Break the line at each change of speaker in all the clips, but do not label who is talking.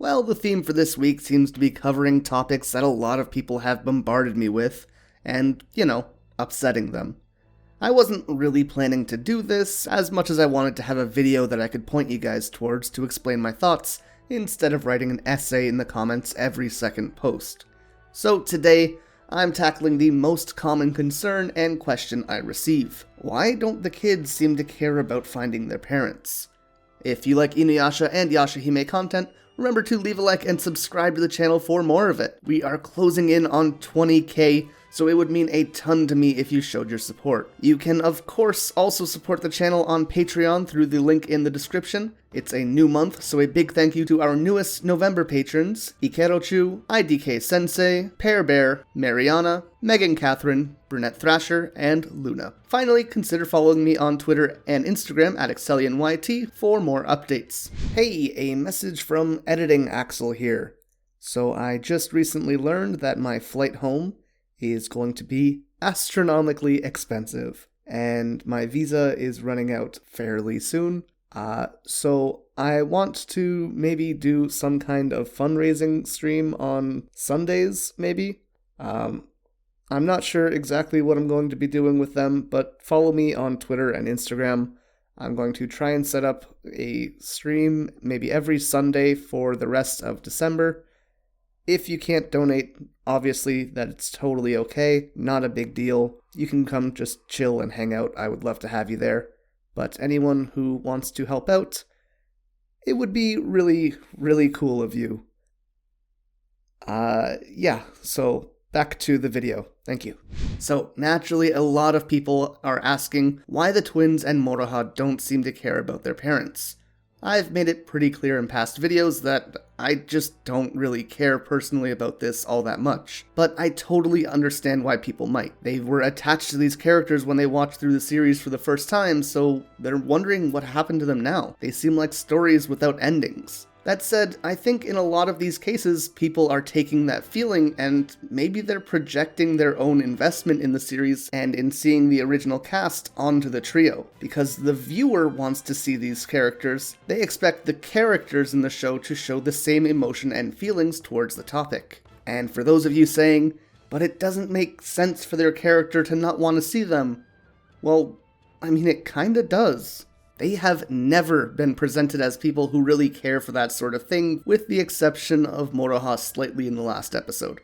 Well, the theme for this week seems to be covering topics that a lot of people have bombarded me with, and, upsetting them. I wasn't really planning to do this, as much as I wanted to have a video that I could point you guys towards to explain my thoughts, instead of writing an essay in the comments every second post. So today, I'm tackling the most common concern and question I receive. Why don't the kids seem to care about finding their parents? If you like Inuyasha and Yashahime content, remember to leave a like and subscribe to the channel for more of it. We are closing in on 20k, so it would mean a ton to me if you showed your support. You can, of course, also support the channel on Patreon through the link in the description. It's a new month, so a big thank you to our newest November patrons, Ikerochu, IDK Sensei, Pear Bear, Mariana, Megan Catherine, Brunette Thrasher, and Luna. Finally, consider following me on Twitter and Instagram at AxelBeats for more updates. Hey, a message from Editing Axel here. So I just recently learned that my flight home is going to be astronomically expensive, and my visa is running out fairly soon. So I want to maybe do some kind of fundraising stream on Sundays, maybe. I'm not sure exactly what I'm going to be doing with them, but follow me on Twitter and Instagram. I'm going to try and set up a stream maybe every Sunday for the rest of December. If you can't donate, obviously that's totally okay, not a big deal. You can come just chill and hang out, I would love to have you there. But anyone who wants to help out, it would be really, really cool of you. So back to the video. Thank you. So, naturally, a lot of people are asking why the twins and Moroha don't seem to care about their parents. I've made it pretty clear in past videos that I just don't really care personally about this all that much. But I totally understand why people might. They were attached to these characters when they watched through the series for the first time, so they're wondering what happened to them now. They seem like stories without endings. That said, I think in a lot of these cases, people are taking that feeling and maybe they're projecting their own investment in the series and in seeing the original cast onto the trio. Because the viewer wants to see these characters, they expect the characters in the show to show the same emotion and feelings towards the topic. And for those of you saying, but it doesn't make sense for their character to not want to see them, well, I mean, it kinda does. They have never been presented as people who really care for that sort of thing, with the exception of Moroha slightly in the last episode.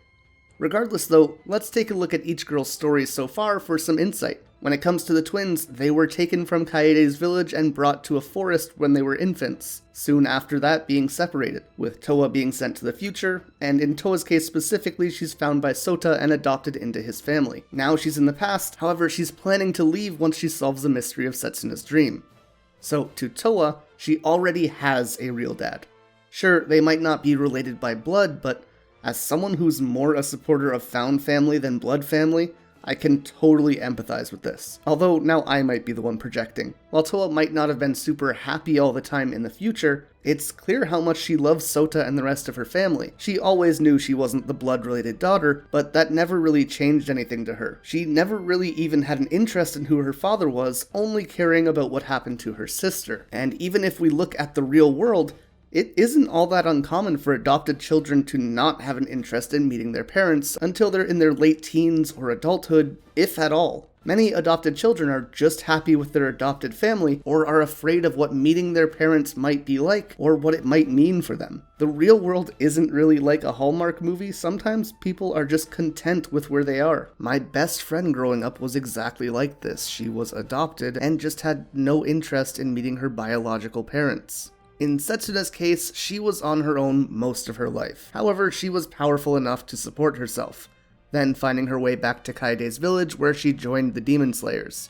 Regardless though, let's take a look at each girl's stories so far for some insight. When it comes to the twins, they were taken from Kaede's village and brought to a forest when they were infants, soon after that being separated, with Towa being sent to the future, and in Towa's case specifically, she's found by Sota and adopted into his family. Now she's in the past, however she's planning to leave once she solves the mystery of Setsuna's dream. So, to Towa, she already has a real dad. Sure, they might not be related by blood, but as someone who's more a supporter of found family than blood family, I can totally empathize with this. Although now I might be the one projecting. While Towa might not have been super happy all the time in the future, it's clear how much she loves Sota and the rest of her family. She always knew she wasn't the blood-related daughter, but that never really changed anything to her. She never really even had an interest in who her father was, only caring about what happened to her sister. And even if we look at the real world, it isn't all that uncommon for adopted children to not have an interest in meeting their parents until they're in their late teens or adulthood, if at all. Many adopted children are just happy with their adopted family or are afraid of what meeting their parents might be like or what it might mean for them. The real world isn't really like a Hallmark movie. Sometimes people are just content with where they are. My best friend growing up was exactly like this. She was adopted and just had no interest in meeting her biological parents. In Setsuna's case, she was on her own most of her life. However, she was powerful enough to support herself, then finding her way back to Kaede's village where she joined the Demon Slayers.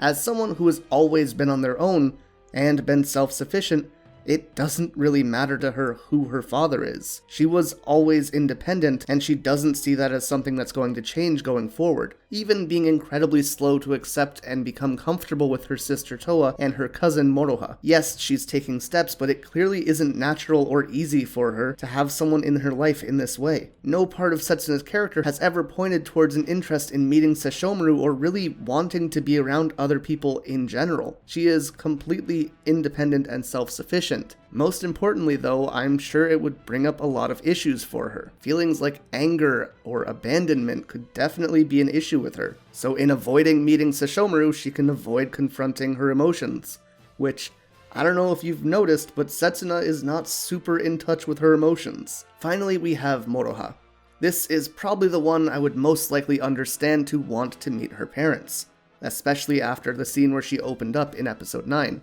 As someone who has always been on their own and been self-sufficient, it doesn't really matter to her who her father is. She was always independent, and she doesn't see that as something that's going to change going forward, even being incredibly slow to accept and become comfortable with her sister Towa and her cousin Moroha. Yes, she's taking steps, but it clearly isn't natural or easy for her to have someone in her life in this way. No part of Setsuna's character has ever pointed towards an interest in meeting Sesshomaru or really wanting to be around other people in general. She is completely independent and self-sufficient. Most importantly though, I'm sure it would bring up a lot of issues for her. Feelings like anger or abandonment could definitely be an issue with her. So in avoiding meeting Sesshomaru, she can avoid confronting her emotions. Which, I don't know if you've noticed, but Setsuna is not super in touch with her emotions. Finally, we have Moroha. This is probably the one I would most likely understand to want to meet her parents, especially after the scene where she opened up in episode 9.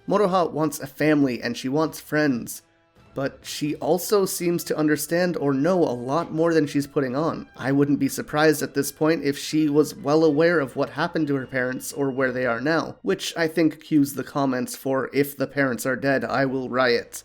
Moroha wants a family and she wants friends, but she also seems to understand or know a lot more than she's putting on. I wouldn't be surprised at this point if she was well aware of what happened to her parents or where they are now, which I think cues the comments for "if the parents are dead, I will riot."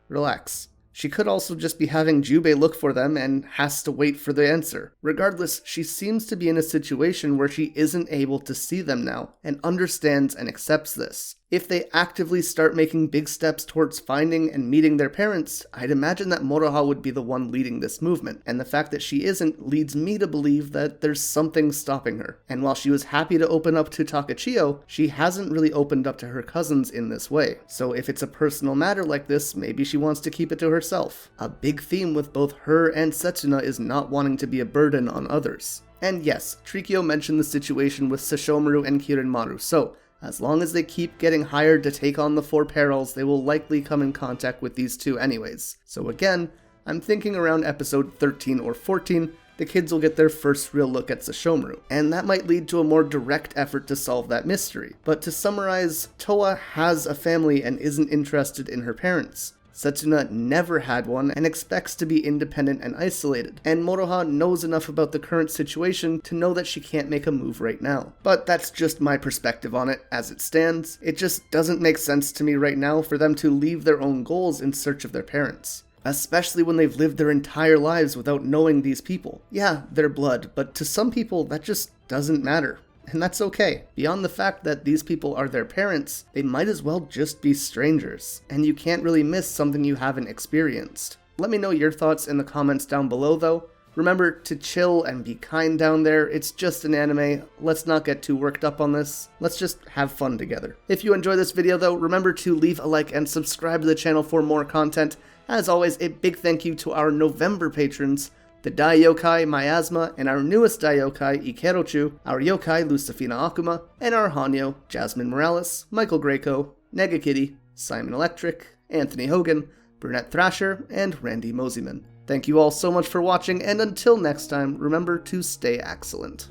Relax. She could also just be having Jubei look for them and has to wait for the answer. Regardless, she seems to be in a situation where she isn't able to see them now, and understands and accepts this. If they actively start making big steps towards finding and meeting their parents, I'd imagine that Moroha would be the one leading this movement, and the fact that she isn't leads me to believe that there's something stopping her. And while she was happy to open up to Takachio, she hasn't really opened up to her cousins in this way. So if it's a personal matter like this, maybe she wants to keep it to herself. A big theme with both her and Setsuna is not wanting to be a burden on others. And yes, Trikyo mentioned the situation with Sesshomaru and Kirinmaru, so as long as they keep getting hired to take on the 4 perils, they will likely come in contact with these two anyways. So again, I'm thinking around episode 13 or 14, the kids will get their first real look at Sesshomaru, and that might lead to a more direct effort to solve that mystery. But to summarize, Towa has a family and isn't interested in her parents. Setsuna never had one and expects to be independent and isolated, and Moroha knows enough about the current situation to know that she can't make a move right now. But that's just my perspective on it as it stands. It just doesn't make sense to me right now for them to leave their own goals in search of their parents. Especially when they've lived their entire lives without knowing these people. Yeah, they're blood, but to some people that just doesn't matter. And that's okay. Beyond the fact that these people are their parents, they might as well just be strangers. And you can't really miss something you haven't experienced. Let me know your thoughts in the comments down below though. Remember to chill and be kind down there. It's just an anime. Let's not get too worked up on this. Let's just have fun together. If you enjoy this video though, remember to leave a like and subscribe to the channel for more content. As always, a big thank you to our November patrons, the Dai Yokai Miasma, and our newest Dai Yokai Ikerochu, our Yokai Lucifina Akuma, and our Hanyo Jasmine Morales, Michael Greco, Negakitty, Simon Electric, Anthony Hogan, Brunette Thrasher, and Randy Moseyman. Thank you all so much for watching, and until next time, remember to stay excellent.